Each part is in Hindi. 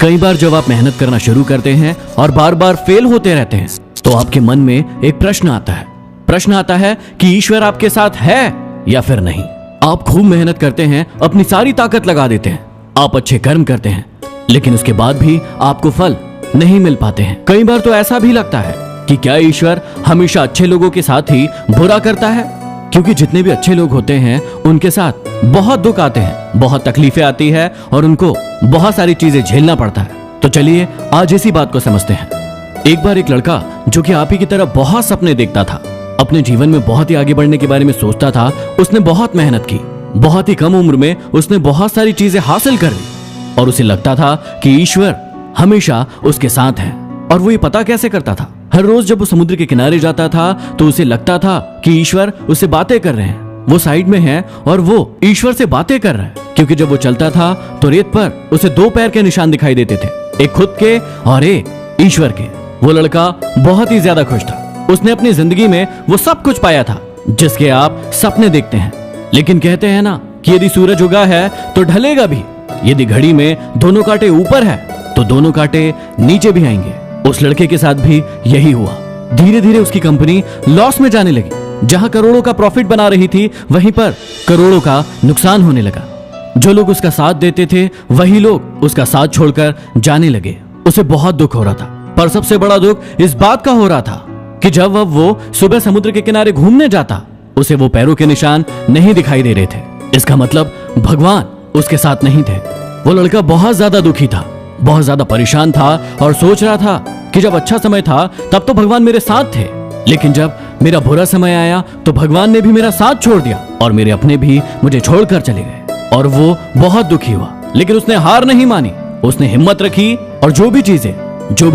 कई बार जब आप मेहनत करना शुरू करते हैं और बार बार फेल होते रहते हैं तो आपके मन में एक प्रश्न आता है कि ईश्वर आपके साथ है या फिर नहीं। आप खूब मेहनत करते हैं, अपनी सारी ताकत लगा देते हैं, आप अच्छे कर्म करते हैं, लेकिन उसके बाद भी आपको फल नहीं मिल पाते हैं। कई बार तो ऐसा भी लगता है कि क्या ईश्वर हमेशा अच्छे लोगों के साथ ही बुरा करता है, क्योंकि जितने भी अच्छे लोग होते हैं उनके साथ बहुत दुख आते हैं, बहुत तकलीफें आती है और उनको बहुत सारी चीजें झेलना पड़ता है। तो चलिए आज इसी बात को समझते हैं। एक बार एक लड़का जो कि आप ही की तरह बहुत सपने देखता था, अपने जीवन में बहुत ही आगे बढ़ने के बारे में सोचता था, उसने बहुत मेहनत की, बहुत ही कम उम्र में उसने बहुत सारी चीजें हासिल कर ली और उसे लगता था कि ईश्वर हमेशा उसके साथ है। और वो ये पता कैसे करता था? हर रोज जब वो समुद्र के किनारे जाता था तो उसे लगता था कि ईश्वर उससे बातें कर रहे हैं, वो साइड में है और वो ईश्वर से बातें कर रहा है। क्योंकि जब वो चलता था तो रेत पर उसे 2 पैर के निशान दिखाई देते थे, एक खुद के और एक ईश्वर के। वो लड़का बहुत ही ज्यादा खुश था। उसने अपनी जिंदगी में वो सब कुछ पाया था जिसके आप सपने देखते हैं। लेकिन कहते हैं ना कि यदि सूरज उगा है तो ढलेगा भी, यदि घड़ी में दोनों कांटे ऊपर है तो दोनों कांटे नीचे भी आएंगे। उस लड़के के साथ भी यही हुआ। धीरे धीरे उसकी कंपनी लॉस में जाने लगी। जहां करोड़ों का प्रॉफिट बना रही थी वहीं पर करोड़ों का नुकसान होने लगा। जो लोग उसका साथ देते थे वही लोग उसका साथ छोड़कर जाने लगे। उसे बहुत दुख हो रहा था, पर सबसे बड़ा दुख इस बात का हो रहा था कि जब अब वो सुबह समुद्र के किनारे घूमने जाता उसे वो पैरों के निशान नहीं दिखाई दे रहे थे। इसका मतलब भगवान उसके साथ नहीं थे। वो लड़का बहुत ज्यादा दुखी था, बहुत ज्यादा परेशान था और सोच रहा था कि जब अच्छा समय था तब तो भगवान मेरे साथ थे, लेकिन जब मेरा बुरा समय आया तो भगवान ने भी मेरा साथ छोड़ दिया और मेरे अपने भी मुझे छोड़कर चले गए। और वो बहुत दुखी हुआ, लेकिन उसने हार नहीं मानी। उसने हिम्मत रखी और जो भी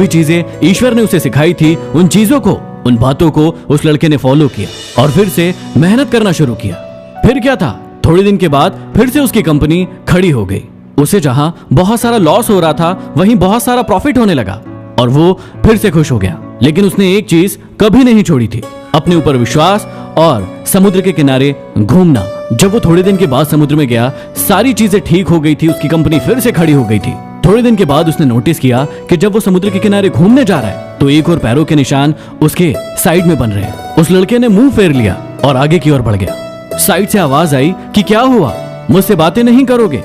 चीजें ईश्वर ने उसे सिखाई थी उन चीजों को, उन बातों को उस लड़के ने फॉलो किया और फिर से मेहनत करना शुरू किया। फिर क्या था, थोड़े दिन के बाद फिर से उसकी कंपनी खड़ी हो गई। उसे जहां बहुत सारा लॉस हो रहा था वहीं बहुत सारा प्रॉफिट होने लगा और वो फिर से खुश हो गया। लेकिन उसने एक चीज कभी नहीं छोड़ी थी, अपने ऊपर विश्वास और समुद्र के किनारे घूमना। जब वो थोड़े दिन के बाद समुद्र में गया, सारी चीजें ठीक हो गई थी, उसकी कंपनी फिर से खड़ी हो गई थी। थोड़े दिन के बाद उसने नोटिस किया कि जब वो समुद्र के किनारे घूमने जा रहा है तो एक और पैरों के निशान उसके साइड में बन रहे हैं। उस लड़के ने मुंह फेर लिया और आगे की ओर बढ़ गया। साइड से आवाज आई कि क्या हुआ, मुझसे बातें नहीं करोगे?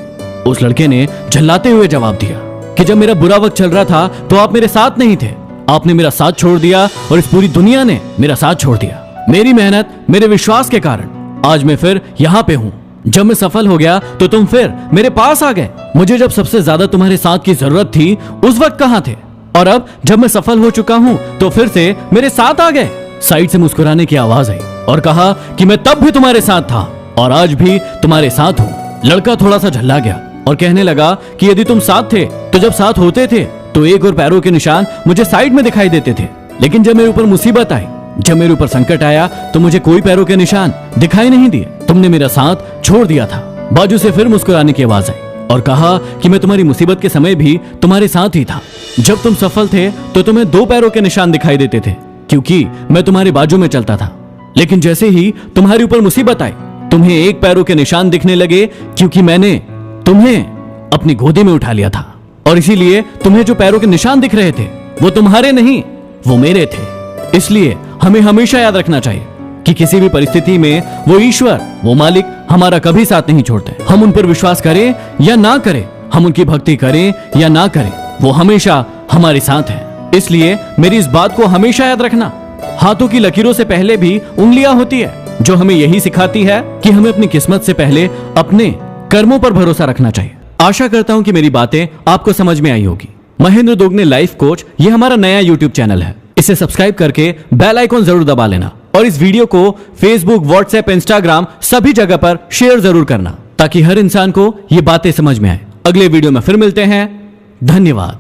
उस लड़के ने झल्लाते हुए जवाब दिया कि जब मेरा बुरा वक्त चल रहा था तो आप मेरे साथ नहीं थे, आपने मेरा साथ छोड़ दिया और इस पूरी दुनिया ने मेरा साथ छोड़ दिया। मेरी मेहनत, मेरे विश्वास के कारण आज मैं फिर यहाँ पे हूँ। जब मैं सफल हो गया तो तुम फिर मेरे पास आ गए। मुझे जब सबसे ज्यादा तुम्हारे साथ की जरूरत थी उस वक्त कहाँ थे, और अब जब मैं सफल हो चुका हूँ तो फिर से मेरे साथ आ गए। साइड से मुस्कुराने की आवाज आई और कहा कि मैं तब भी तुम्हारे साथ था और आज भी तुम्हारे साथ हूँ। लड़का थोड़ा सा झल्ला गया और कहने लगा कि यदि तुम साथ थे तो जब साथ होते थे तो एक और पैरों के निशान मुझे साइड में दिखाई देते थे, लेकिन जब मेरे ऊपर मुसीबत आई, जब मेरे ऊपर संकट आया तो मुझे कोई पैरों के निशान दिखाई नहीं दिए। तुमने मेरा साथ छोड़ दिया था। बाजू से फिर मुस्कुराने की आवाज आई और कहा कि मैं तुम्हारी मुसीबत के समय भी तुम्हारे साथ ही था। जब तुम सफल थे तो तुम्हें 2 पैरों के निशान दिखाई देते थे क्योंकि मैं तुम्हारे बाजू में चलता था, लेकिन जैसे ही तुम्हारे ऊपर मुसीबत आई तुम्हें 1 पैरों के निशान दिखने लगे क्योंकि मैंने तुम्हें अपनी गोदी में उठा लिया था और इसीलिए तुम्हें जो पैरों के निशान दिख रहे थे वो तुम्हारे नहीं, वो मेरे थे। इसलिए हमें हमेशा याद रखना चाहिए कि किसी भी परिस्थिति में वो ईश्वर, वो मालिक हमारा कभी साथ नहीं छोड़ते। हम उन पर विश्वास करें या ना करें, हम उनकी भक्ति करें या ना करें, वो हमेशा हमारे साथ है। इसलिए मेरी इस बात को हमेशा याद रखना। हाथों की लकीरों से पहले भी उंगलियां होती है, जो हमें यही सिखाती है कि हमें अपनी किस्मत से पहले अपने कर्मों पर भरोसा रखना चाहिए। आशा करता हूं कि मेरी बातें आपको समझ में आई होगी। महेंद्र दोगने लाइफ कोच, ये हमारा नया यूट्यूब चैनल है। इसे सब्सक्राइब करके बेल आइकॉन जरूर दबा लेना और इस वीडियो को फेसबुक, व्हाट्सएप, इंस्टाग्राम सभी जगह पर शेयर जरूर करना ताकि हर इंसान को ये बातें समझ में आए। अगले वीडियो में फिर मिलते हैं। धन्यवाद।